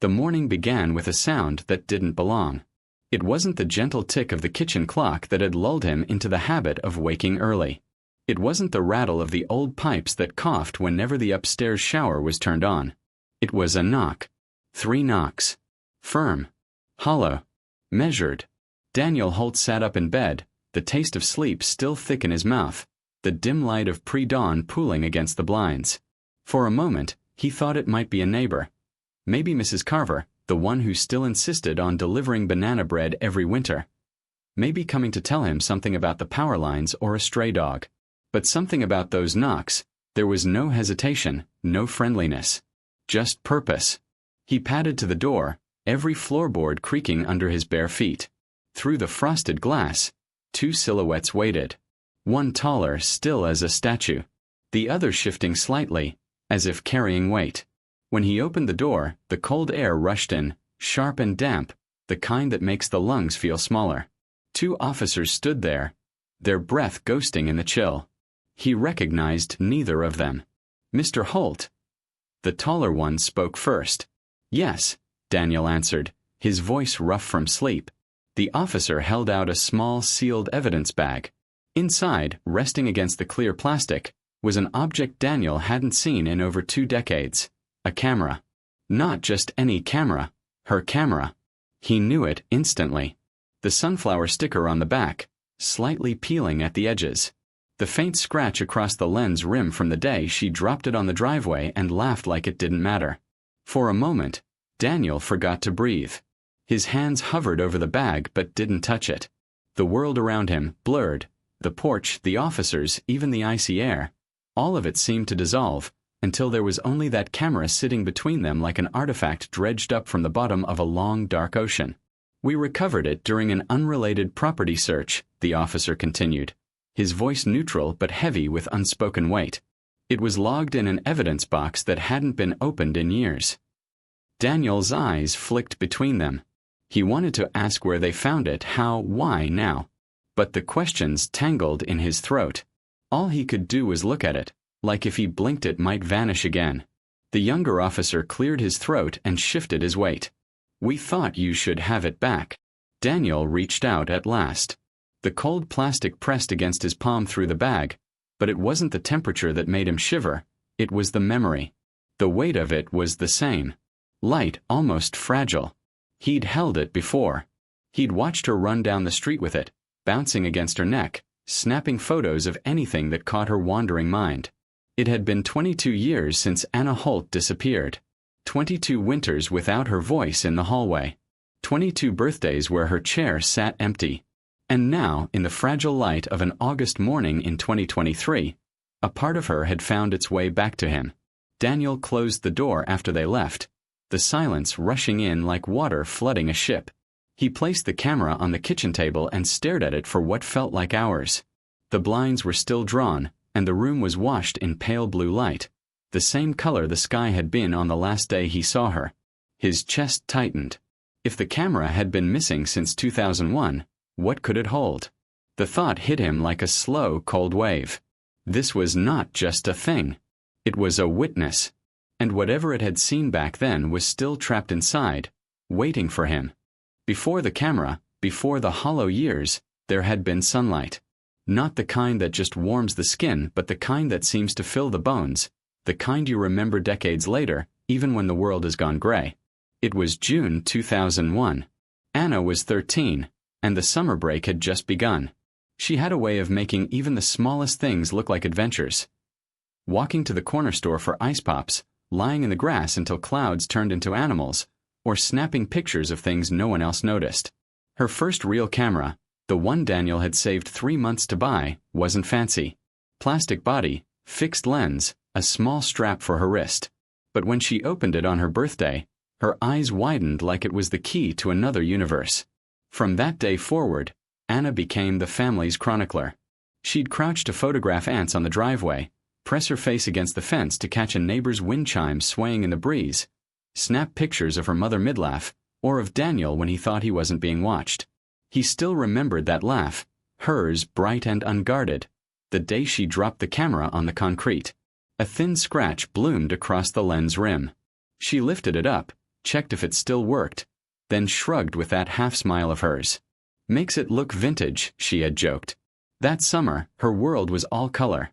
The morning began with a sound that didn't belong. It wasn't the gentle tick of the kitchen clock that had lulled him into the habit of waking early. It wasn't the rattle of the old pipes that coughed whenever the upstairs shower was turned on. It was a knock. 3 knocks. Firm. Hollow. Measured. Daniel Holt sat up in bed, the taste of sleep still thick in his mouth, the dim light of pre-dawn pooling against the blinds. For a moment, he thought it might be a neighbor. Maybe Mrs. Carver, the one who still insisted on delivering banana bread every winter. Maybe coming to tell him something about the power lines or a stray dog. But something about those knocks, there was no hesitation, no friendliness. Just purpose. He padded to the door, every floorboard creaking under his bare feet. Through the frosted glass, 2 silhouettes waited. One taller, still as a statue. The other shifting slightly, as if carrying weight. When he opened the door, the cold air rushed in, sharp and damp, the kind that makes the lungs feel smaller. 2 officers stood there, their breath ghosting in the chill. He recognized neither of them. Mr. Holt. The taller one spoke first. Yes, Daniel answered, his voice rough from sleep. The officer held out a small sealed evidence bag. Inside, resting against the clear plastic, was an object Daniel hadn't seen in over 2 decades. A camera. Not just any camera. Her camera. He knew it instantly. The sunflower sticker on the back, slightly peeling at the edges. The faint scratch across the lens rim from the day she dropped it on the driveway and laughed like it didn't matter. For a moment, Daniel forgot to breathe. His hands hovered over the bag but didn't touch it. The world around him, blurred. The porch, the officers, even the icy air. All of it seemed to dissolve, until there was only that camera sitting between them like an artifact dredged up from the bottom of a long, dark ocean. We recovered it during an unrelated property search, the officer continued, his voice neutral but heavy with unspoken weight. It was logged in an evidence box that hadn't been opened in years. Daniel's eyes flicked between them. He wanted to ask where they found it, how, why now. But the questions tangled in his throat. All he could do was look at it, like if he blinked it might vanish again. The younger officer cleared his throat and shifted his weight. We thought you should have it back. Daniel reached out at last. The cold plastic pressed against his palm through the bag, but it wasn't the temperature that made him shiver, it was the memory. The weight of it was the same. Light, almost fragile. He'd held it before. He'd watched her run down the street with it, bouncing against her neck, snapping photos of anything that caught her wandering mind. It had been 22 years since Anna Holt disappeared. 22 winters without her voice in the hallway. 22 birthdays where her chair sat empty. And now, in the fragile light of an August morning in 2023, a part of her had found its way back to him. Daniel closed the door after they left, the silence rushing in like water flooding a ship. He placed the camera on the kitchen table and stared at it for what felt like hours. The blinds were still drawn, and the room was washed in pale blue light, the same color the sky had been on the last day he saw her. His chest tightened. If the camera had been missing since 2001, what could it hold? The thought hit him like a slow, cold wave. This was not just a thing. It was a witness. And whatever it had seen back then was still trapped inside, waiting for him. Before the camera, before the hollow years, there had been sunlight. Not the kind that just warms the skin, but the kind that seems to fill the bones, the kind you remember decades later, even when the world has gone gray. It was June 2001. Anna was 13, and the summer break had just begun. She had a way of making even the smallest things look like adventures. Walking to the corner store for ice pops, lying in the grass until clouds turned into animals, or snapping pictures of things no one else noticed. Her first real camera, the one Daniel had saved 3 months to buy, wasn't fancy. Plastic body, fixed lens, a small strap for her wrist. But when she opened it on her birthday, her eyes widened like it was the key to another universe. From that day forward, Anna became the family's chronicler. She'd crouch to photograph ants on the driveway, press her face against the fence to catch a neighbor's wind chime swaying in the breeze, snap pictures of her mother mid-laugh, or of Daniel when he thought he wasn't being watched. He still remembered that laugh, hers bright and unguarded, the day she dropped the camera on the concrete. A thin scratch bloomed across the lens rim. She lifted it up, checked if it still worked, then shrugged with that half-smile of hers. "Makes it look vintage," she had joked. That summer, her world was all color.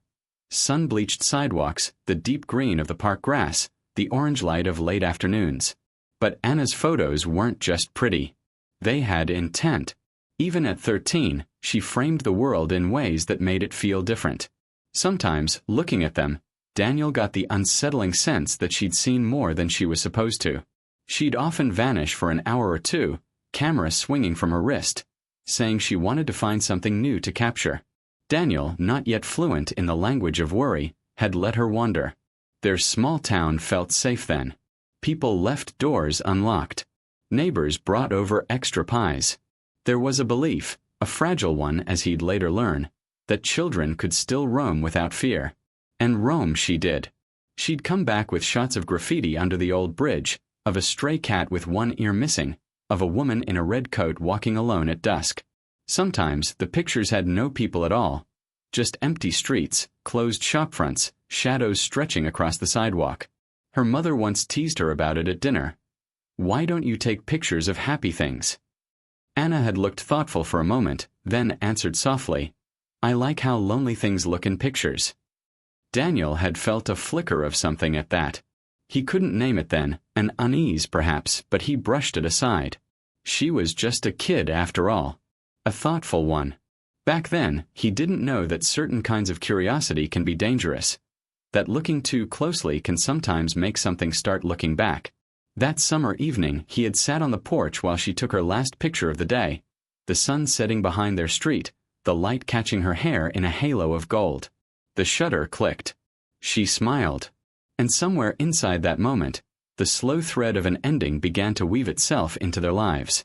Sun-bleached sidewalks, the deep green of the park grass, the orange light of late afternoons. But Anna's photos weren't just pretty. They had intent. Even at 13, she framed the world in ways that made it feel different. Sometimes, looking at them, Daniel got the unsettling sense that she'd seen more than she was supposed to. She'd often vanish for an hour or two, camera swinging from her wrist, saying she wanted to find something new to capture. Daniel, not yet fluent in the language of worry, had let her wander. Their small town felt safe then. People left doors unlocked. Neighbors brought over extra pies. There was a belief, a fragile one as he'd later learn, that children could still roam without fear. And roam she did. She'd come back with shots of graffiti under the old bridge, of a stray cat with one ear missing, of a woman in a red coat walking alone at dusk. Sometimes the pictures had no people at all, just empty streets, closed shopfronts, shadows stretching across the sidewalk. Her mother once teased her about it at dinner. "Why don't you take pictures of happy things?" Anna had looked thoughtful for a moment, then answered softly, "I like how lonely things look in pictures." Daniel had felt a flicker of something at that. He couldn't name it then, an unease perhaps, but he brushed it aside. She was just a kid after all. A thoughtful one. Back then, he didn't know that certain kinds of curiosity can be dangerous. That looking too closely can sometimes make something start looking back. That summer evening, he had sat on the porch while she took her last picture of the day. The sun setting behind their street, the light catching her hair in a halo of gold. The shutter clicked. She smiled. And somewhere inside that moment, the slow thread of an ending began to weave itself into their lives.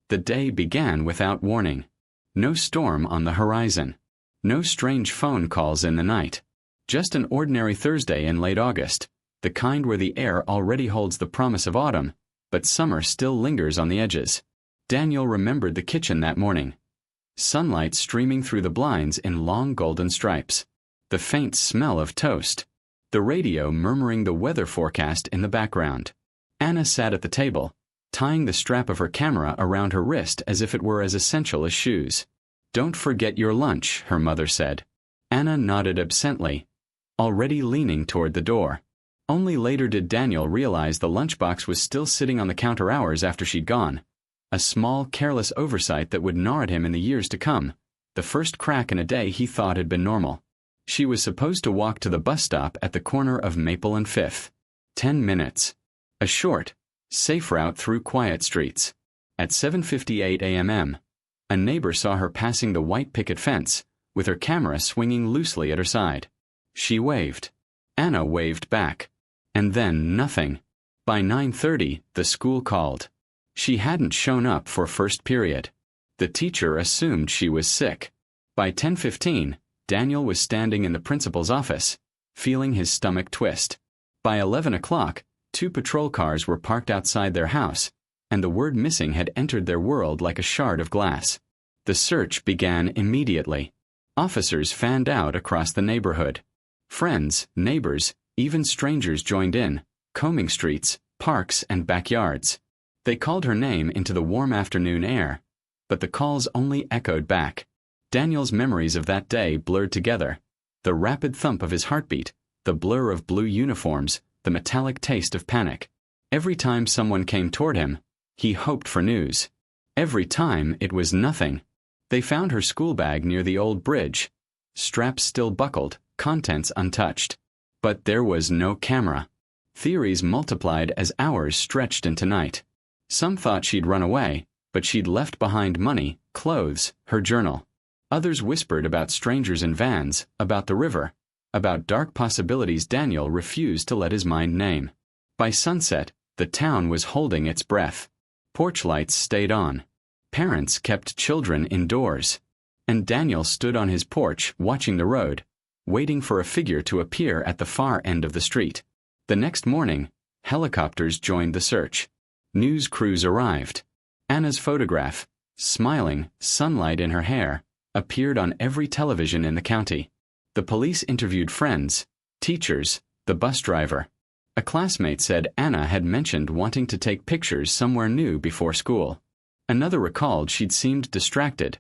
The day began without warning. No storm on the horizon. No strange phone calls in the night. Just an ordinary Thursday in late August, the kind where the air already holds the promise of autumn, but summer still lingers on the edges. Daniel remembered the kitchen that morning. Sunlight streaming through the blinds in long golden stripes. The faint smell of toast. The radio murmuring the weather forecast in the background. Anna sat at the table, tying the strap of her camera around her wrist as if it were as essential as shoes. "Don't forget your lunch," her mother said. Anna nodded absently, already leaning toward the door. Only later did Daniel realize the lunchbox was still sitting on the counter hours after she'd gone. A small, careless oversight that would gnaw at him in the years to come, the first crack in a day he thought had been normal. She was supposed to walk to the bus stop at the corner of Maple and 5th. 10 minutes. A short, safe route through quiet streets. At 7:58 a.m., a neighbor saw her passing the white picket fence, with her camera swinging loosely at her side. She waved. Anna waved back. And then nothing. By 9:30, the school called. She hadn't shown up for first period. The teacher assumed she was sick. By 10:15, Daniel was standing in the principal's office, feeling his stomach twist. By 11 o'clock, 2 patrol cars were parked outside their house, and the word missing had entered their world like a shard of glass. The search began immediately. Officers fanned out across the neighborhood. Friends, neighbors, even strangers joined in, combing streets, parks, and backyards. They called her name into the warm afternoon air, but the calls only echoed back. Daniel's memories of that day blurred together. The rapid thump of his heartbeat, the blur of blue uniforms, the metallic taste of panic. Every time someone came toward him, he hoped for news. Every time it was nothing. They found her school bag near the old bridge. Straps still buckled, contents untouched. But there was no camera. Theories multiplied as hours stretched into night. Some thought she'd run away, but she'd left behind money, clothes, her journal. Others whispered about strangers in vans, about the river, about dark possibilities Daniel refused to let his mind name. By sunset, the town was holding its breath. Porch lights stayed on. Parents kept children indoors. And Daniel stood on his porch watching the road, waiting for a figure to appear at the far end of the street. The next morning, helicopters joined the search. News crews arrived. Anna's photograph, smiling, sunlight in her hair, appeared on every television in the county. The police interviewed friends, teachers, the bus driver. A classmate said Anna had mentioned wanting to take pictures somewhere new before school. Another recalled she'd seemed distracted,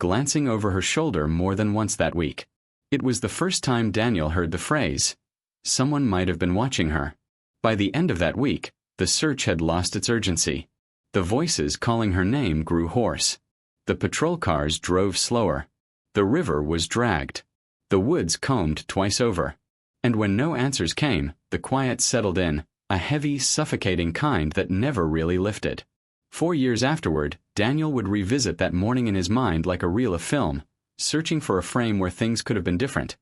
glancing over her shoulder more than once that week. It was the first time Daniel heard the phrase, "Someone might have been watching her." By the end of that week, the search had lost its urgency. The voices calling her name grew hoarse. The patrol cars drove slower. The river was dragged. The woods combed twice over. And when no answers came, the quiet settled in, a heavy, suffocating kind that never really lifted. 4 years afterward, Daniel would revisit that morning in his mind like a reel of film, searching for a frame where things could have been different.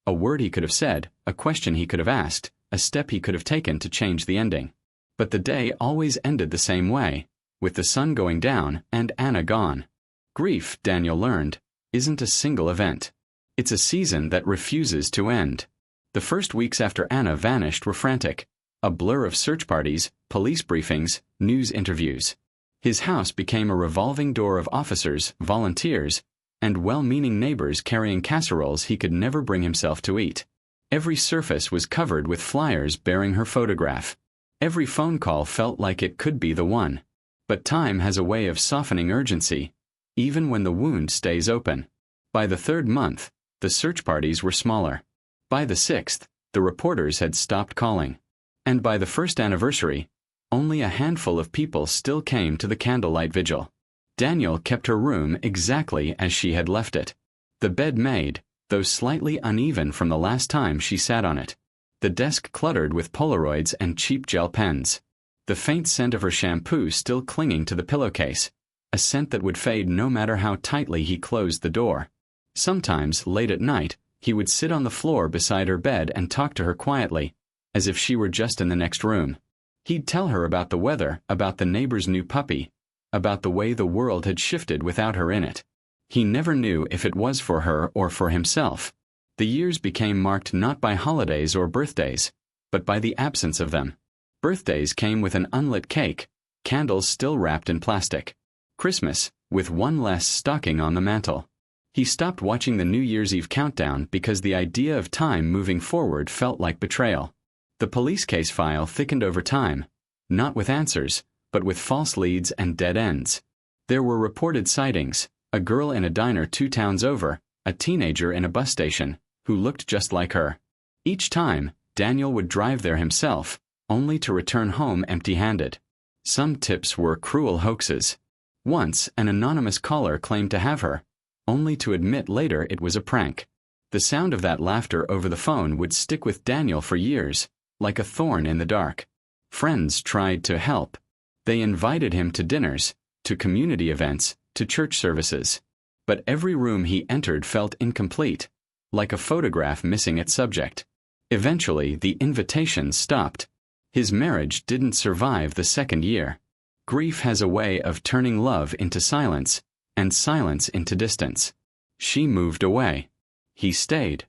A word he could have said, a question he could have asked, a step he could have taken to change the ending. But the day always ended the same way, with the sun going down and Anna gone. Grief, Daniel learned, isn't a single event. It's a season that refuses to end. The first weeks after Anna vanished were frantic, a blur of search parties, police briefings, news interviews. His house became a revolving door of officers, volunteers, and well-meaning neighbors carrying casseroles he could never bring himself to eat. Every surface was covered with flyers bearing her photograph. Every phone call felt like it could be the one. But time has a way of softening urgency, even when the wound stays open. By the third month, the search parties were smaller. By the sixth, the reporters had stopped calling. And by the first anniversary, only a handful of people still came to the candlelight vigil. Daniel kept her room exactly as she had left it. The bed made, though slightly uneven from the last time she sat on it. The desk cluttered with Polaroids and cheap gel pens. The faint scent of her shampoo still clinging to the pillowcase, a scent that would fade no matter how tightly he closed the door. Sometimes, late at night, he would sit on the floor beside her bed and talk to her quietly, as if she were just in the next room. He'd tell her about the weather, about the neighbor's new puppy, about the way the world had shifted without her in it. He never knew if it was for her or for himself. The years became marked not by holidays or birthdays, but by the absence of them. Birthdays came with an unlit cake, candles still wrapped in plastic. Christmas, with one less stocking on the mantel. He stopped watching the New Year's Eve countdown because the idea of time moving forward felt like betrayal. The police case file thickened over time, not with answers, but with false leads and dead ends. There were reported sightings, a girl in a diner 2 towns over, a teenager in a bus station, who looked just like her. Each time, Daniel would drive there himself, only to return home empty-handed. Some tips were cruel hoaxes. Once, an anonymous caller claimed to have her, only to admit later it was a prank. The sound of that laughter over the phone would stick with Daniel for years, like a thorn in the dark. Friends tried to help. They invited him to dinners, to community events, to church services. But every room he entered felt incomplete, like a photograph missing its subject. Eventually, the invitations stopped. His marriage didn't survive the second year. Grief has a way of turning love into silence, and silence into distance. She moved away. He stayed.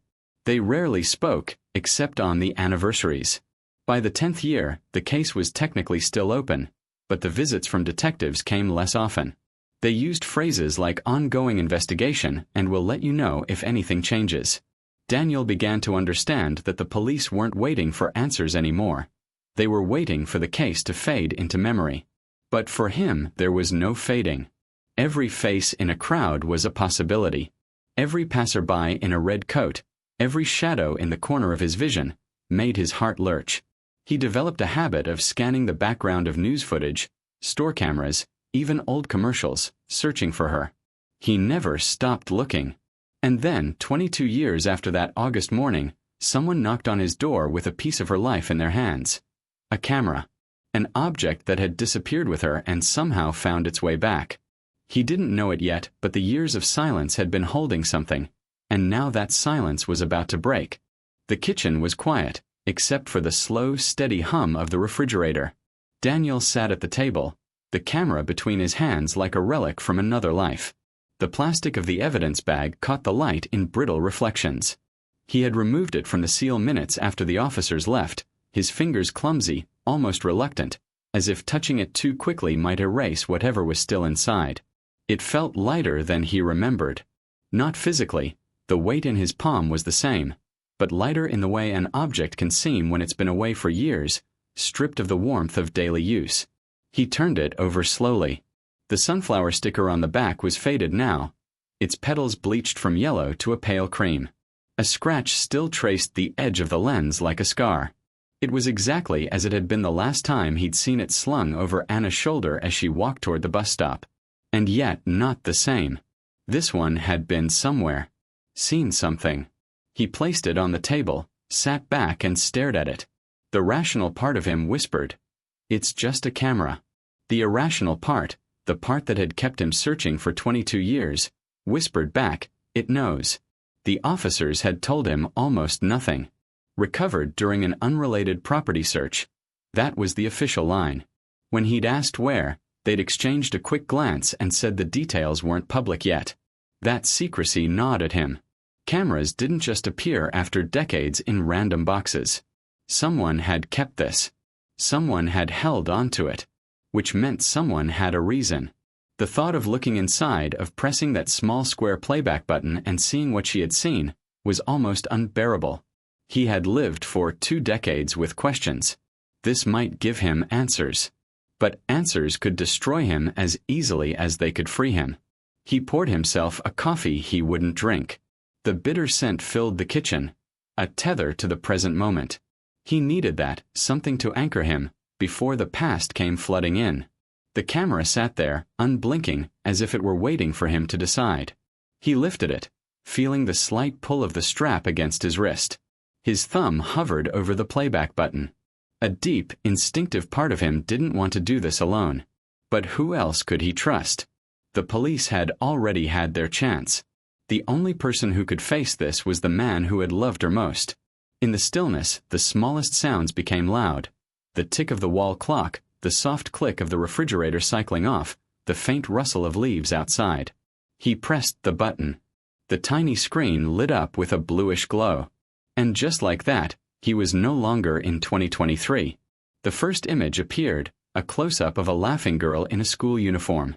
They rarely spoke, except on the anniversaries. By the 10th year, the case was technically still open, but the visits from detectives came less often. They used phrases like ongoing investigation and will let you know if anything changes. Daniel began to understand that the police weren't waiting for answers anymore. They were waiting for the case to fade into memory. But for him, there was no fading. Every face in a crowd was a possibility. Every passerby in a red coat, every shadow in the corner of his vision, made his heart lurch. He developed a habit of scanning the background of news footage, store cameras, even old commercials, searching for her. He never stopped looking. And then, 22 years after that August morning, someone knocked on his door with a piece of her life in their hands. A camera. An object that had disappeared with her and somehow found its way back. He didn't know it yet, but the years of silence had been holding something, and now that silence was about to break. The kitchen was quiet, except for the slow, steady hum of the refrigerator. Daniel sat at the table, the camera between his hands like a relic from another life. The plastic of the evidence bag caught the light in brittle reflections. He had removed it from the seal minutes after the officers left, his fingers clumsy, almost reluctant, as if touching it too quickly might erase whatever was still inside. It felt lighter than he remembered. Not physically, the weight in his palm was the same, but lighter in the way an object can seem when it's been away for years, stripped of the warmth of daily use. He turned it over slowly. The sunflower sticker on the back was faded now, its petals bleached from yellow to a pale cream. A scratch still traced the edge of the lens like a scar. It was exactly as it had been the last time he'd seen it slung over Anna's shoulder as she walked toward the bus stop. And yet not the same. This one had been somewhere. Seen something. He placed it on the table, sat back and stared at it. The rational part of him whispered, "It's just a camera." The irrational part, the part that had kept him searching for 22 years, whispered back, "It knows." The officers had told him almost nothing. Recovered during an unrelated property search. That was the official line. When he'd asked where, they'd exchanged a quick glance and said the details weren't public yet. That secrecy gnawed at him. Cameras didn't just appear after decades in random boxes. Someone had kept this. Someone had held onto it. Which meant someone had a reason. The thought of looking inside, of pressing that small square playback button and seeing what she had seen, was almost unbearable. He had lived for 2 decades with questions. This might give him answers. But answers could destroy him as easily as they could free him. He poured himself a coffee he wouldn't drink. The bitter scent filled the kitchen, a tether to the present moment. He needed that, something to anchor him, before the past came flooding in. The camera sat there, unblinking, as if it were waiting for him to decide. He lifted it, feeling the slight pull of the strap against his wrist. His thumb hovered over the playback button. A deep, instinctive part of him didn't want to do this alone. But who else could he trust? The police had already had their chance. The only person who could face this was the man who had loved her most. In the stillness, the smallest sounds became loud. The tick of the wall clock, the soft click of the refrigerator cycling off, the faint rustle of leaves outside. He pressed the button. The tiny screen lit up with a bluish glow. And just like that, he was no longer in 2023. The first image appeared, a close-up of a laughing girl in a school uniform.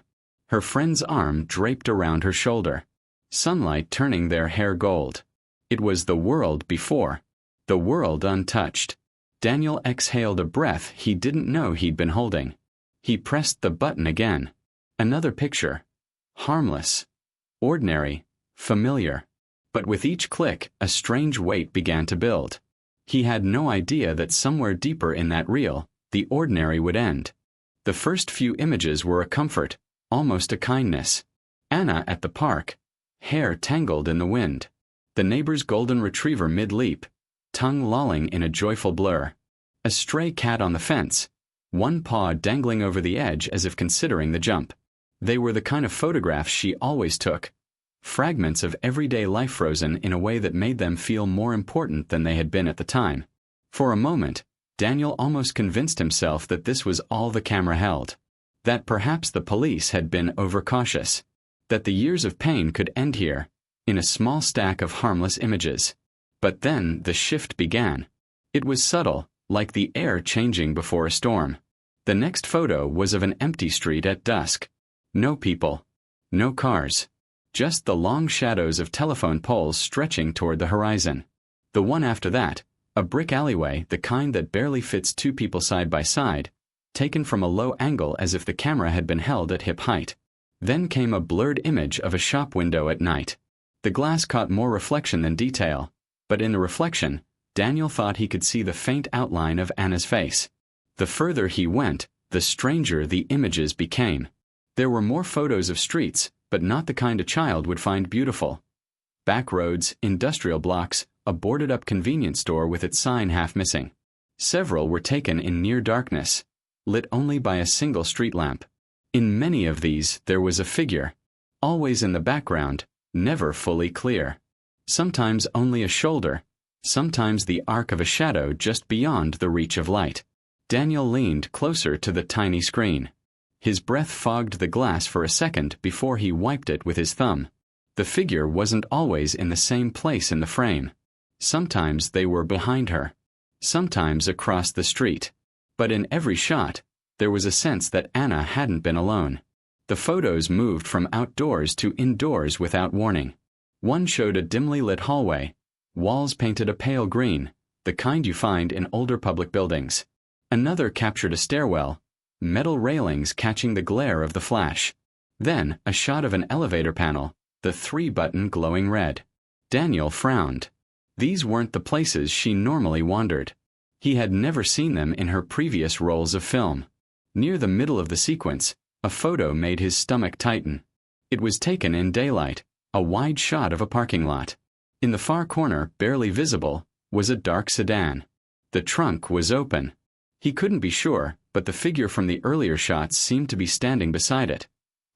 Her friend's arm draped around her shoulder. Sunlight turning their hair gold. It was the world before. The world untouched. Daniel exhaled a breath he didn't know he'd been holding. He pressed the button again. Another picture. Harmless. Ordinary. Familiar. But with each click, a strange weight began to build. He had no idea that somewhere deeper in that reel, the ordinary would end. The first few images were a comfort, almost a kindness. Anna at the park. Hair tangled in the wind. The neighbor's golden retriever mid-leap, tongue lolling in a joyful blur. A stray cat on the fence, one paw dangling over the edge as if considering the jump. They were the kind of photographs she always took. Fragments of everyday life frozen in a way that made them feel more important than they had been at the time. For a moment, Daniel almost convinced himself that this was all the camera held. That perhaps the police had been overcautious. That the years of pain could end here, in a small stack of harmless images. But then the shift began. It was subtle, like the air changing before a storm. The next photo was of an empty street at dusk. No people. No cars. Just the long shadows of telephone poles stretching toward the horizon. The one after that, a brick alleyway, the kind that barely fits 2 people side by side, taken from a low angle as if the camera had been held at hip height. Then came a blurred image of a shop window at night. The glass caught more reflection than detail, but in the reflection, Daniel thought he could see the faint outline of Anna's face. The further he went, the stranger the images became. There were more photos of streets, but not the kind a child would find beautiful. Back roads, industrial blocks, a boarded-up convenience store with its sign half missing. Several were taken in near darkness, lit only by a single street lamp. In many of these there was a figure, always in the background, never fully clear. Sometimes only a shoulder, sometimes the arc of a shadow just beyond the reach of light. Daniel leaned closer to the tiny screen. His breath fogged the glass for a second before he wiped it with his thumb. The figure wasn't always in the same place in the frame. Sometimes they were behind her. Sometimes across the street. But in every shot, there was a sense that Anna hadn't been alone. The photos moved from outdoors to indoors without warning. One showed a dimly lit hallway, walls painted a pale green, the kind you find in older public buildings. Another captured a stairwell, metal railings catching the glare of the flash. Then, a shot of an elevator panel, the 3-button glowing red. Daniel frowned. These weren't the places she normally wandered. He had never seen them in her previous rolls of film. Near the middle of the sequence, a photo made his stomach tighten. It was taken in daylight, a wide shot of a parking lot. In the far corner, barely visible, was a dark sedan. The trunk was open. He couldn't be sure, but the figure from the earlier shots seemed to be standing beside it,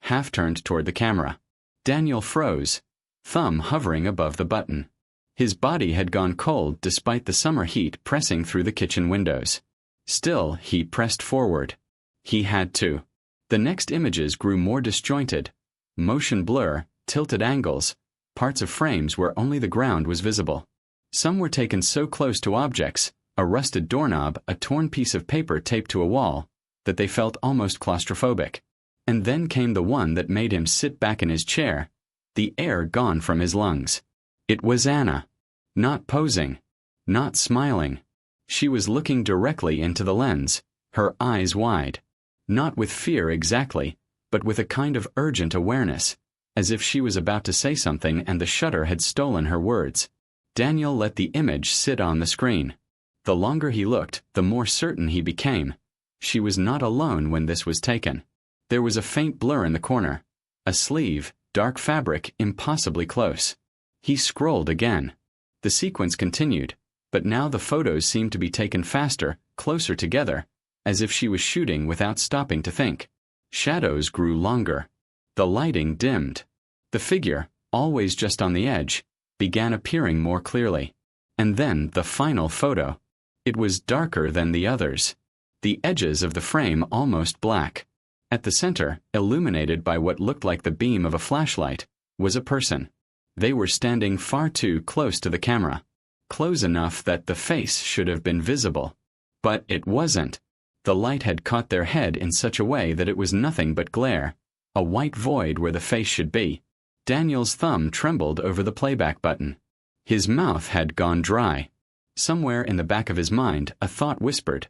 half turned toward the camera. Daniel froze, thumb hovering above the button. His body had gone cold despite the summer heat pressing through the kitchen windows. Still, he pressed forward. He had to. The next images grew more disjointed. Motion blur, tilted angles, parts of frames where only the ground was visible. Some were taken so close to objects, a rusted doorknob, a torn piece of paper taped to a wall, that they felt almost claustrophobic. And then came the one that made him sit back in his chair, the air gone from his lungs. It was Anna. Not posing. Not smiling. She was looking directly into the lens, her eyes wide. Not with fear exactly, but with a kind of urgent awareness, as if she was about to say something and the shutter had stolen her words. Daniel let the image sit on the screen. The longer he looked, the more certain he became. She was not alone when this was taken. There was a faint blur in the corner. A sleeve, dark fabric, impossibly close. He scrolled again. The sequence continued, but now the photos seemed to be taken faster, closer together, as if she was shooting without stopping to think. Shadows grew longer. The lighting dimmed. The figure, always just on the edge, began appearing more clearly. And then the final photo. It was darker than the others. The edges of the frame almost black. At the center, illuminated by what looked like the beam of a flashlight, was a person. They were standing far too close to the camera. Close enough that the face should have been visible. But it wasn't. The light had caught their head in such a way that it was nothing but glare, a white void where the face should be. Daniel's thumb trembled over the playback button. His mouth had gone dry. Somewhere in the back of his mind, a thought whispered.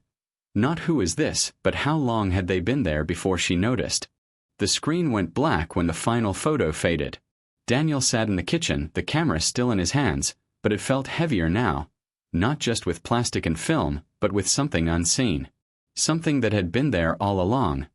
Not who is this, but how long had they been there before she noticed? The screen went black when the final photo faded. Daniel sat in the kitchen, the camera still in his hands, but it felt heavier now, not just with plastic and film, but with something unseen. Something that had been there all along,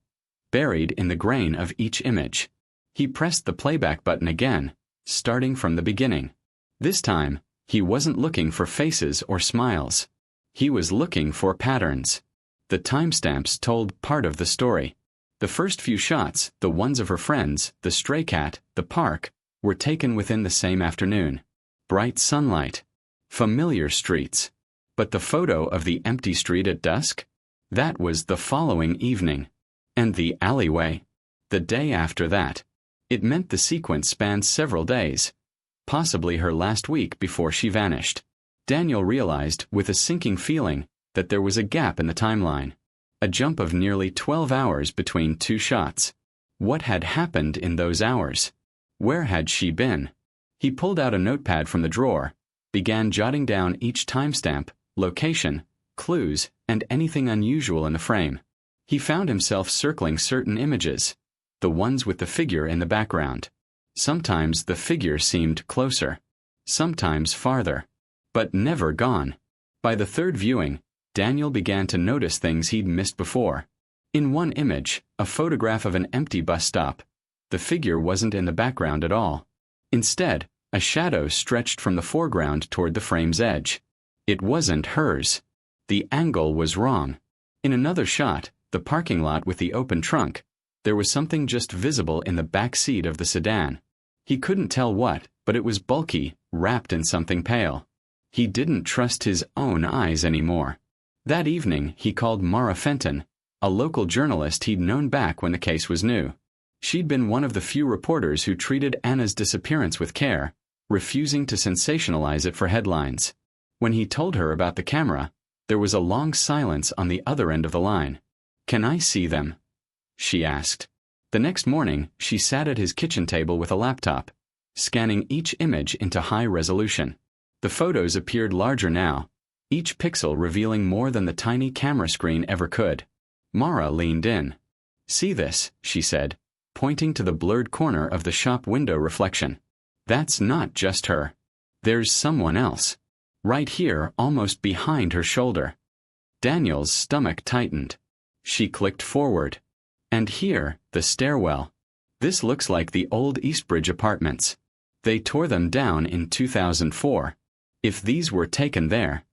buried in the grain of each image. He pressed the playback button again, starting from the beginning. This time, he wasn't looking for faces or smiles. He was looking for patterns. The timestamps told part of the story. The first few shots, the ones of her friends, the stray cat, the park, were taken within the same afternoon. Bright sunlight. Familiar streets. But the photo of the empty street at dusk? That was the following evening. And the alleyway? The day after that. It meant the sequence spanned several days. Possibly her last week before she vanished. Daniel realized, with a sinking feeling, that there was a gap in the timeline. A jump of nearly 12 hours between two shots. What had happened in those hours? Where had she been? He pulled out a notepad from the drawer, began jotting down each timestamp, location, clues, and anything unusual in the frame. He found himself circling certain images, the ones with the figure in the background. Sometimes the figure seemed closer, sometimes farther, but never gone. By the third viewing, Daniel began to notice things he'd missed before. In one image, a photograph of an empty bus stop, the figure wasn't in the background at all. Instead, a shadow stretched from the foreground toward the frame's edge. It wasn't hers. The angle was wrong. In another shot, the parking lot with the open trunk, there was something just visible in the back seat of the sedan. He couldn't tell what, but it was bulky, wrapped in something pale. He didn't trust his own eyes anymore. That evening, he called Mara Fenton, a local journalist he'd known back when the case was new. She'd been one of the few reporters who treated Anna's disappearance with care, refusing to sensationalize it for headlines. When he told her about the camera, there was a long silence on the other end of the line. "Can I see them?" she asked. The next morning, she sat at his kitchen table with a laptop, scanning each image into high resolution. The photos appeared larger now, each pixel revealing more than the tiny camera screen ever could. Mara leaned in. "See this," she said, pointing to the blurred corner of the shop window reflection. "That's not just her. There's someone else. Right here, almost behind her shoulder." Daniel's stomach tightened. She clicked forward. And here, the stairwell. "This looks like the old Eastbridge apartments. They tore them down in 2004. If these were taken there."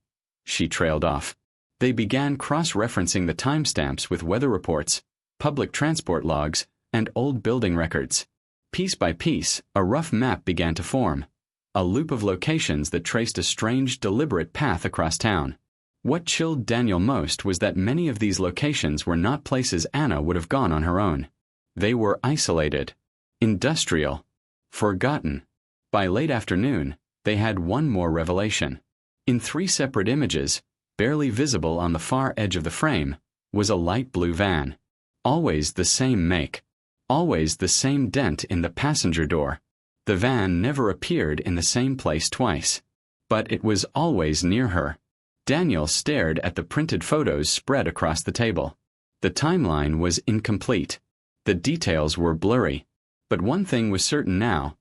She trailed off. They began cross-referencing the timestamps with weather reports, public transport logs, and old building records. Piece by piece, a rough map began to form. A loop of locations that traced a strange, deliberate path across town. What chilled Daniel most was that many of these locations were not places Anna would have gone on her own. They were isolated, industrial, forgotten. By late afternoon, they had one more revelation. In 3 separate images, barely visible on the far edge of the frame, was a light blue van. Always the same make. Always the same dent in the passenger door. The van never appeared in the same place twice. But it was always near her. Daniel stared at the printed photos spread across the table. The timeline was incomplete. The details were blurry. But one thing was certain now.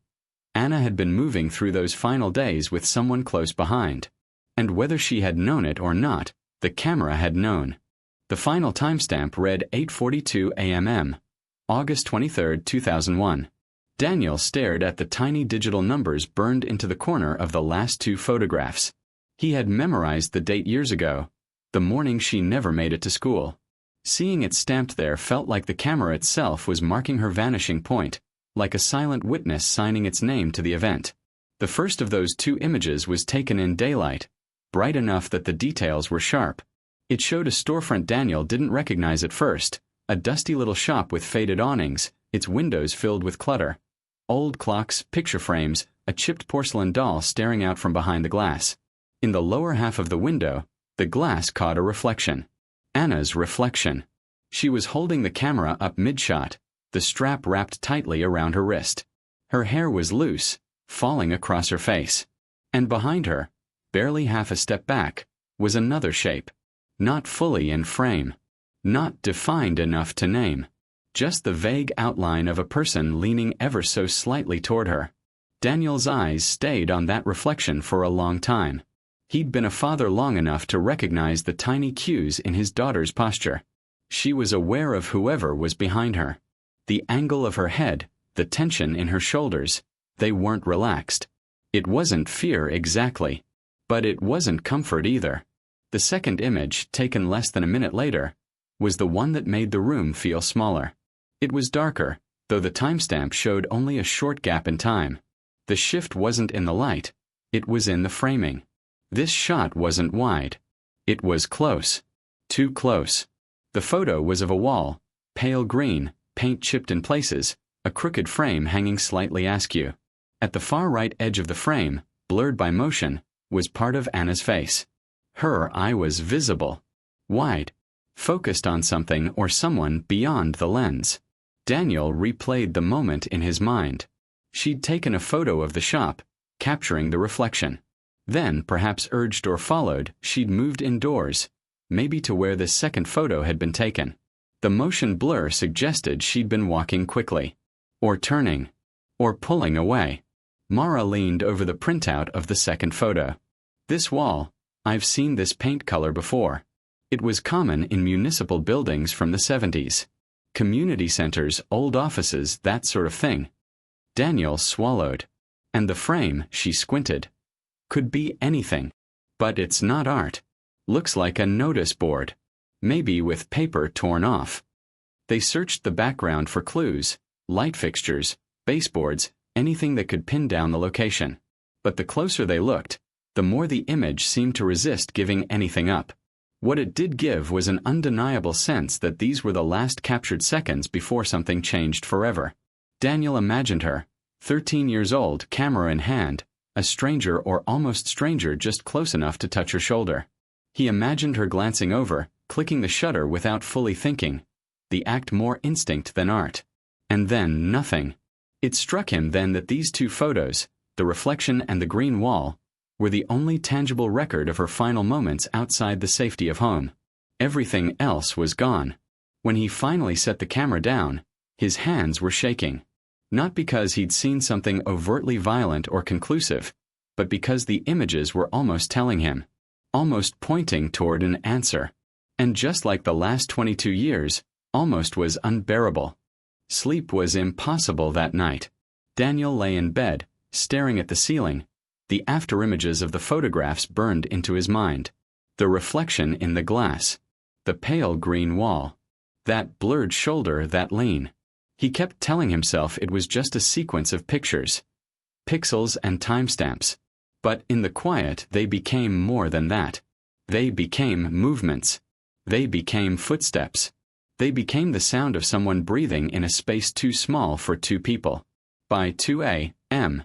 Anna had been moving through those final days with someone close behind. And whether she had known it or not, the camera had known. The final timestamp read 8:42 a.m., August 23, 2001. Daniel stared at the tiny digital numbers burned into the corner of the last 2 photographs. He had memorized the date years ago, the morning she never made it to school. Seeing it stamped there felt like the camera itself was marking her vanishing point, like a silent witness signing its name to the event. The first of those 2 images was taken in daylight, bright enough that the details were sharp. It showed a storefront Daniel didn't recognize at first, a dusty little shop with faded awnings, its windows filled with clutter. Old clocks, picture frames, a chipped porcelain doll staring out from behind the glass. In the lower half of the window, the glass caught a reflection. Anna's reflection. She was holding the camera up mid-shot, the strap wrapped tightly around her wrist. Her hair was loose, falling across her face. And behind her, barely half a step back, was another shape. Not fully in frame. Not defined enough to name. Just the vague outline of a person leaning ever so slightly toward her. Daniel's eyes stayed on that reflection for a long time. He'd been a father long enough to recognize the tiny cues in his daughter's posture. She was aware of whoever was behind her. The angle of her head, the tension in her shoulders, they weren't relaxed. It wasn't fear exactly. But it wasn't comfort either. The second image, taken less than a minute later, was the one that made the room feel smaller. It was darker, though the timestamp showed only a short gap in time. The shift wasn't in the light, it was in the framing. This shot wasn't wide. It was close. Too close. The photo was of a wall, pale green, paint chipped in places, a crooked frame hanging slightly askew. At the far right edge of the frame, blurred by motion, was part of Anna's face. Her eye was visible. Wide. Focused on something or someone beyond the lens. Daniel replayed the moment in his mind. She'd taken a photo of the shop, capturing the reflection. Then, perhaps urged or followed, she'd moved indoors, maybe to where this second photo had been taken. The motion blur suggested she'd been walking quickly. Or turning. Or pulling away. Mara leaned over the printout of the second photo. "This wall, I've seen this paint color before. It was common in municipal buildings from the 70s. Community centers, old offices, that sort of thing." Daniel swallowed. And the frame, she squinted. Could be anything. But it's not art. Looks like a notice board. Maybe with paper torn off. They searched the background for clues, light fixtures, baseboards, anything that could pin down the location. But the closer they looked, the more the image seemed to resist giving anything up. What it did give was an undeniable sense that these were the last captured seconds before something changed forever. Daniel imagined her, 13 years old, camera in hand, a stranger or almost stranger just close enough to touch her shoulder. He imagined her glancing over, clicking the shutter without fully thinking, the act more instinct than art. And then nothing. It struck him then that these 2 photos, the reflection and the green wall, were the only tangible record of her final moments outside the safety of home. Everything else was gone. When he finally set the camera down, his hands were shaking. Not because he'd seen something overtly violent or conclusive, but because the images were almost telling him, almost pointing toward an answer. And just like the last 22 years, almost was unbearable. Sleep was impossible that night. Daniel lay in bed, staring at the ceiling. The afterimages of the photographs burned into his mind. The reflection in the glass. The pale green wall. That blurred shoulder that lean. He kept telling himself it was just a sequence of pictures. Pixels and timestamps. But in the quiet they became more than that. They became movements. They became footsteps. They became the sound of someone breathing in a space too small for two people. By 2 a.m.,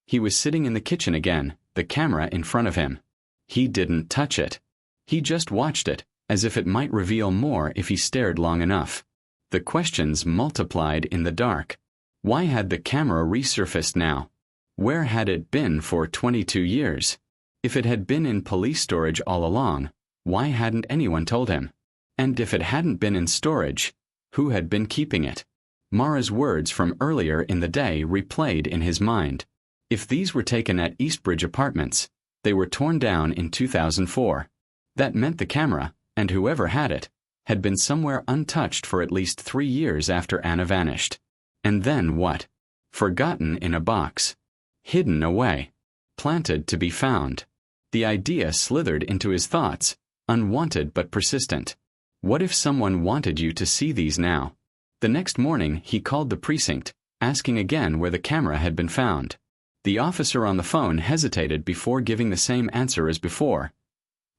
he was sitting in the kitchen again, the camera in front of him. He didn't touch it. He just watched it, as if it might reveal more if he stared long enough. The questions multiplied in the dark. Why had the camera resurfaced now? Where had it been for 22 years? If it had been in police storage all along, why hadn't anyone told him? And if it hadn't been in storage, who had been keeping it? Mara's words from earlier in the day replayed in his mind. If these were taken at Eastbridge Apartments, they were torn down in 2004. That meant the camera, and whoever had it, had been somewhere untouched for at least 3 years after Anna vanished. And then what? Forgotten in a box. Hidden away. Planted to be found. The idea slithered into his thoughts, unwanted but persistent. What if someone wanted you to see these now? The next morning he called the precinct, asking again where the camera had been found. The officer on the phone hesitated before giving the same answer as before.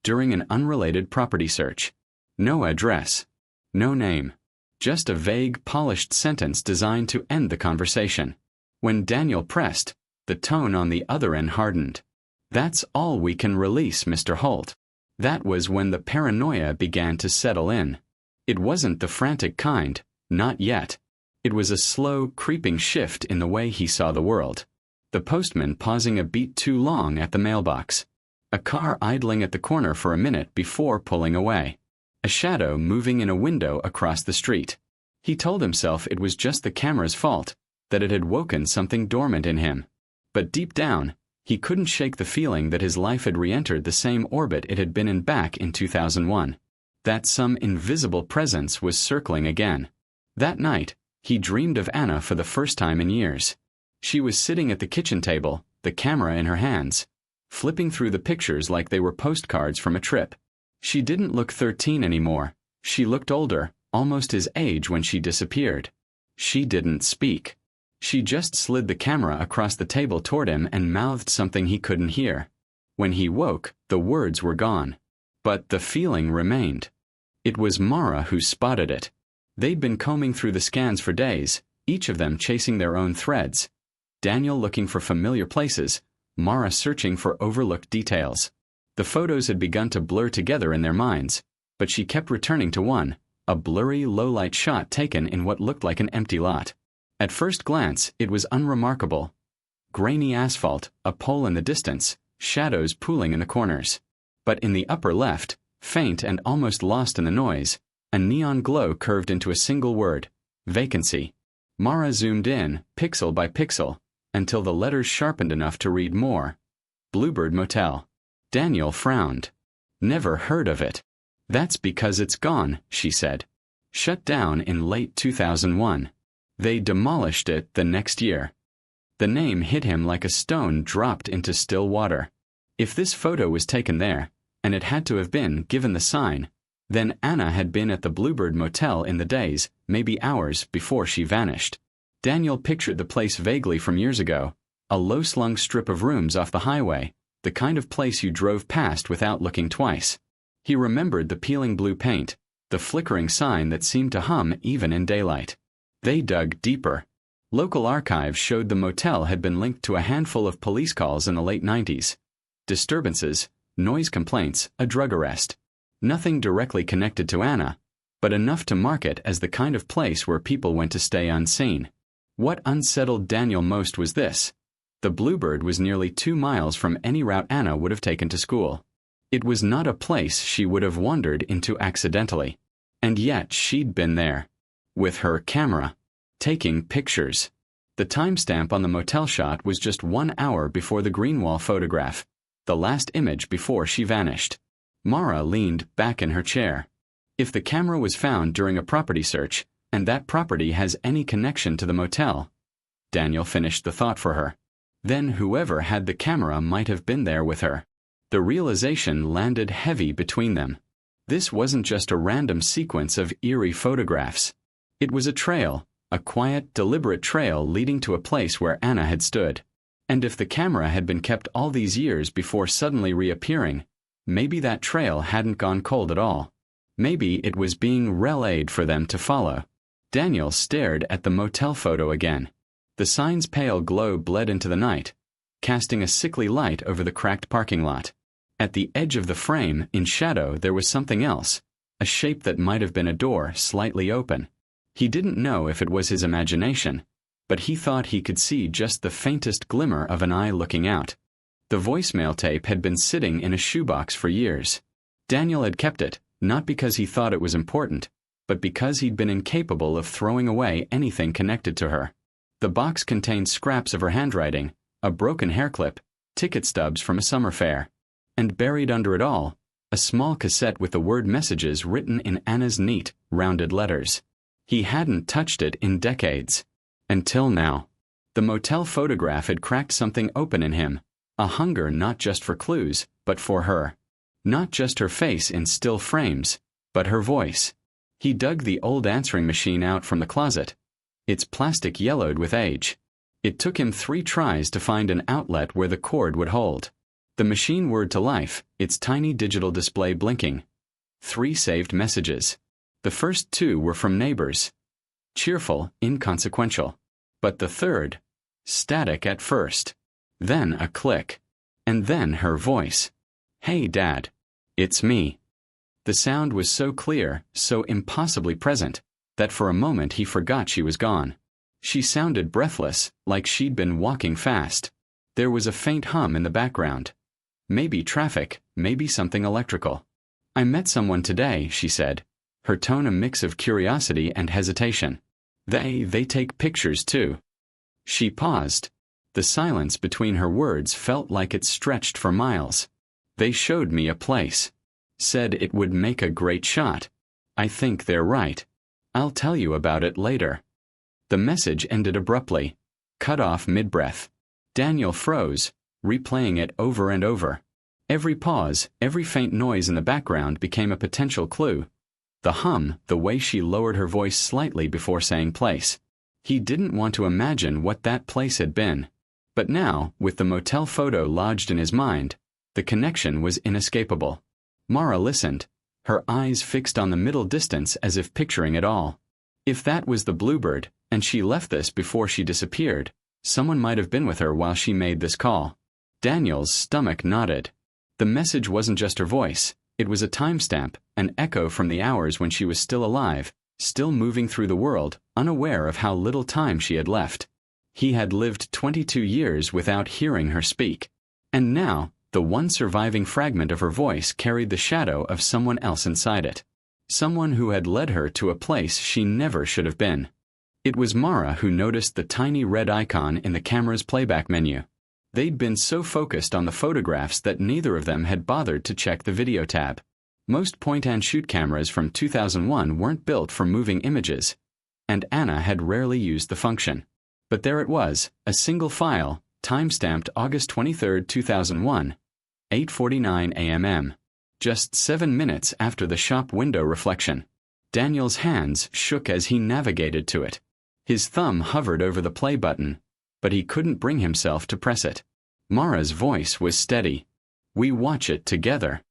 During an unrelated property search. No address. No name. Just a vague, polished sentence designed to end the conversation. When Daniel pressed, the tone on the other end hardened. That's all we can release, Mr. Holt. That was when the paranoia began to settle in. It wasn't the frantic kind, not yet. It was a slow, creeping shift in the way he saw the world. The postman pausing a beat too long at the mailbox. A car idling at the corner for a minute before pulling away. A shadow moving in a window across the street. He told himself it was just the camera's fault, that it had woken something dormant in him. But deep down, he couldn't shake the feeling that his life had re-entered the same orbit it had been in back in 2001. That some invisible presence was circling again. That night, he dreamed of Anna for the first time in years. She was sitting at the kitchen table, the camera in her hands, flipping through the pictures like they were postcards from a trip. She didn't look 13 anymore. She looked older, almost his age when she disappeared. She didn't speak. She just slid the camera across the table toward him and mouthed something he couldn't hear. When he woke, the words were gone. But the feeling remained. It was Mara who spotted it. They'd been combing through the scans for days, each of them chasing their own threads. Daniel looking for familiar places, Mara searching for overlooked details. The photos had begun to blur together in their minds, but she kept returning to one, a blurry, low-light shot taken in what looked like an empty lot. At first glance, it was unremarkable. Grainy asphalt, a pole in the distance, shadows pooling in the corners. But in the upper left, faint and almost lost in the noise, a neon glow curved into a single word, vacancy. Mara zoomed in, pixel by pixel, until the letters sharpened enough to read more. Bluebird Motel. Daniel frowned. Never heard of it. That's because it's gone, she said. Shut down in late 2001. They demolished it the next year. The name hit him like a stone dropped into still water. If this photo was taken there, and it had to have been given the sign, then Anna had been at the Bluebird Motel in the days, maybe hours, before she vanished. Daniel pictured the place vaguely from years ago, a low-slung strip of rooms off the highway, the kind of place you drove past without looking twice. He remembered the peeling blue paint, the flickering sign that seemed to hum even in daylight. They dug deeper. Local archives showed the motel had been linked to a handful of police calls in the late 90s. Disturbances, noise complaints, a drug arrest. Nothing directly connected to Anna, but enough to mark it as the kind of place where people went to stay unseen. What unsettled Daniel most was this. The Bluebird was nearly 2 miles from any route Anna would have taken to school. It was not a place she would have wandered into accidentally. And yet she'd been there. With her camera. Taking pictures. The timestamp on the motel shot was just 1 hour before the Greenwall photograph, the last image before she vanished. Mara leaned back in her chair. If the camera was found during a property search, and that property has any connection to the motel, Daniel finished the thought for her, then whoever had the camera might have been there with her. The realization landed heavy between them. This wasn't just a random sequence of eerie photographs. It was a trail, a quiet, deliberate trail leading to a place where Anna had stood. And if the camera had been kept all these years before suddenly reappearing, maybe that trail hadn't gone cold at all. Maybe it was being relayed for them to follow. Daniel stared at the motel photo again. The sign's pale glow bled into the night, casting a sickly light over the cracked parking lot. At the edge of the frame, in shadow, there was something else, a shape that might have been a door slightly open. He didn't know if it was his imagination, but he thought he could see just the faintest glimmer of an eye looking out. The voicemail tape had been sitting in a shoebox for years. Daniel had kept it, not because he thought it was important, but because he'd been incapable of throwing away anything connected to her. The box contained scraps of her handwriting, a broken hairclip, ticket stubs from a summer fair, and buried under it all, a small cassette with the word messages written in Anna's neat, rounded letters. He hadn't touched it in decades. Until now. The motel photograph had cracked something open in him, a hunger not just for clues, but for her. Not just her face in still frames, but her voice. He dug the old answering machine out from the closet. Its plastic yellowed with age. It took him 3 tries to find an outlet where the cord would hold. The machine whirred to life, its tiny digital display blinking. 3 saved messages. The first 2 were from neighbors. Cheerful, inconsequential. But the third, static at first. Then a click. And then her voice. "Hey, Dad. It's me." The sound was so clear, so impossibly present, that for a moment he forgot she was gone. She sounded breathless, like she'd been walking fast. There was a faint hum in the background. Maybe traffic, maybe something electrical. "I met someone today," she said, her tone a mix of curiosity and hesitation. They take pictures too." She paused. The silence between her words felt like it stretched for miles. "They showed me a place. Said it would make a great shot. I think they're right. I'll tell you about it later." The message ended abruptly, cut off mid-breath. Daniel froze, replaying it over and over. Every pause, every faint noise in the background became a potential clue. The hum, the way she lowered her voice slightly before saying place. He didn't want to imagine what that place had been. But now, with the motel photo lodged in his mind, the connection was inescapable. Mara listened, her eyes fixed on the middle distance as if picturing it all. If that was the Bluebird, and she left this before she disappeared, someone might have been with her while she made this call. Daniel's stomach nodded. The message wasn't just her voice. It was a timestamp, an echo from the hours when she was still alive, still moving through the world, unaware of how little time she had left. He had lived 22 years without hearing her speak. And now, the one surviving fragment of her voice carried the shadow of someone else inside it. Someone who had led her to a place she never should have been. It was Mara who noticed the tiny red icon in the camera's playback menu. They'd been so focused on the photographs that neither of them had bothered to check the video tab. Most point-and-shoot cameras from 2001 weren't built for moving images, and Anna had rarely used the function. But there it was, a single file, time-stamped August 23, 2001, 8:49 a.m. Just 7 minutes after the shop window reflection. Daniel's hands shook as he navigated to it. His thumb hovered over the play button, but he couldn't bring himself to press it. Mara's voice was steady. "We watch it together."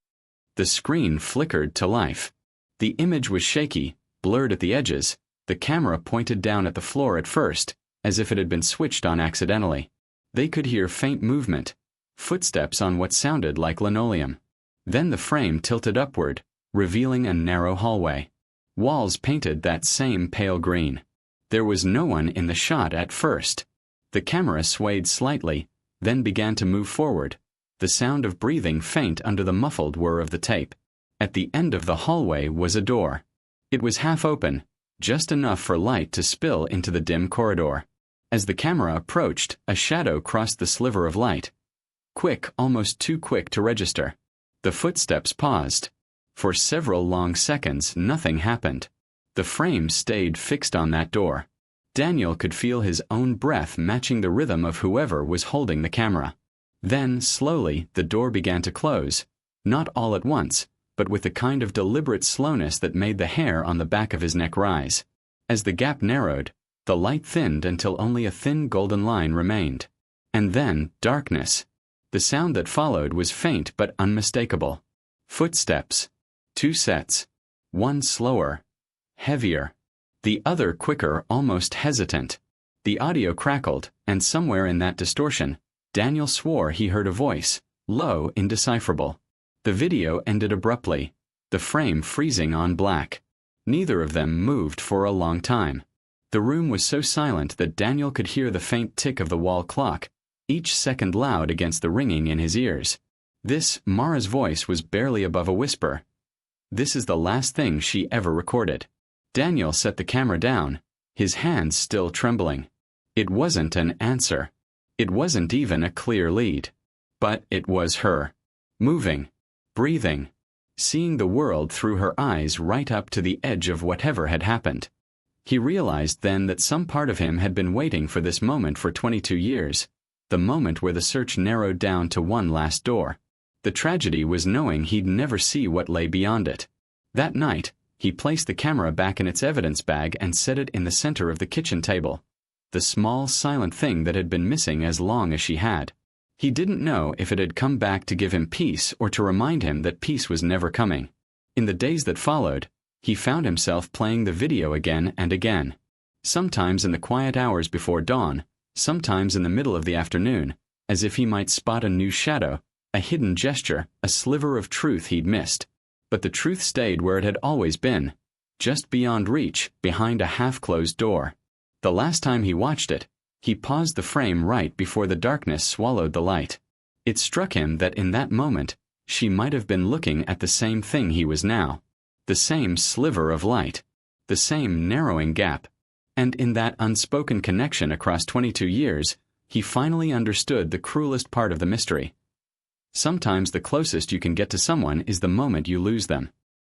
The screen flickered to life. The image was shaky, blurred at the edges. The camera pointed down at the floor at first, as if it had been switched on accidentally. They could hear faint movement, footsteps on what sounded like linoleum. Then the frame tilted upward, revealing a narrow hallway. Walls painted that same pale green. There was no one in the shot at first. The camera swayed slightly, then began to move forward, the sound of breathing faint under the muffled whir of the tape. At the end of the hallway was a door. It was half open, just enough for light to spill into the dim corridor. As the camera approached, a shadow crossed the sliver of light. Quick, almost too quick to register. The footsteps paused. For several long seconds, nothing happened. The frame stayed fixed on that door. Daniel could feel his own breath matching the rhythm of whoever was holding the camera. Then, slowly, the door began to close, not all at once, but with the kind of deliberate slowness that made the hair on the back of his neck rise. As the gap narrowed, the light thinned until only a thin golden line remained. And then, darkness. The sound that followed was faint but unmistakable. Footsteps. 2 sets. One slower. Heavier. The other quicker, almost hesitant. The audio crackled, and somewhere in that distortion, Daniel swore he heard a voice, low, indecipherable. The video ended abruptly, the frame freezing on black. Neither of them moved for a long time. The room was so silent that Daniel could hear the faint tick of the wall clock, each second loud against the ringing in his ears. This, Mara's voice, was barely above a whisper. This is the last thing she ever recorded. Daniel set the camera down, his hands still trembling. It wasn't an answer. It wasn't even a clear lead. But it was her. Moving. Breathing. Seeing the world through her eyes right up to the edge of whatever had happened. He realized then that some part of him had been waiting for this moment for 22 years, the moment where the search narrowed down to one last door. The tragedy was knowing he'd never see what lay beyond it. That night, he placed the camera back in its evidence bag and set it in the center of the kitchen table. The small, silent thing that had been missing as long as she had. He didn't know if it had come back to give him peace or to remind him that peace was never coming. In the days that followed, he found himself playing the video again and again. Sometimes in the quiet hours before dawn, sometimes in the middle of the afternoon, as if he might spot a new shadow, a hidden gesture, a sliver of truth he'd missed. But the truth stayed where it had always been, just beyond reach, behind a half-closed door. The last time he watched it, he paused the frame right before the darkness swallowed the light. It struck him that in that moment, she might have been looking at the same thing he was now. The same sliver of light. The same narrowing gap. And in that unspoken connection across 22 years, he finally understood the cruelest part of the mystery. Sometimes the closest you can get to someone is the moment you lose them.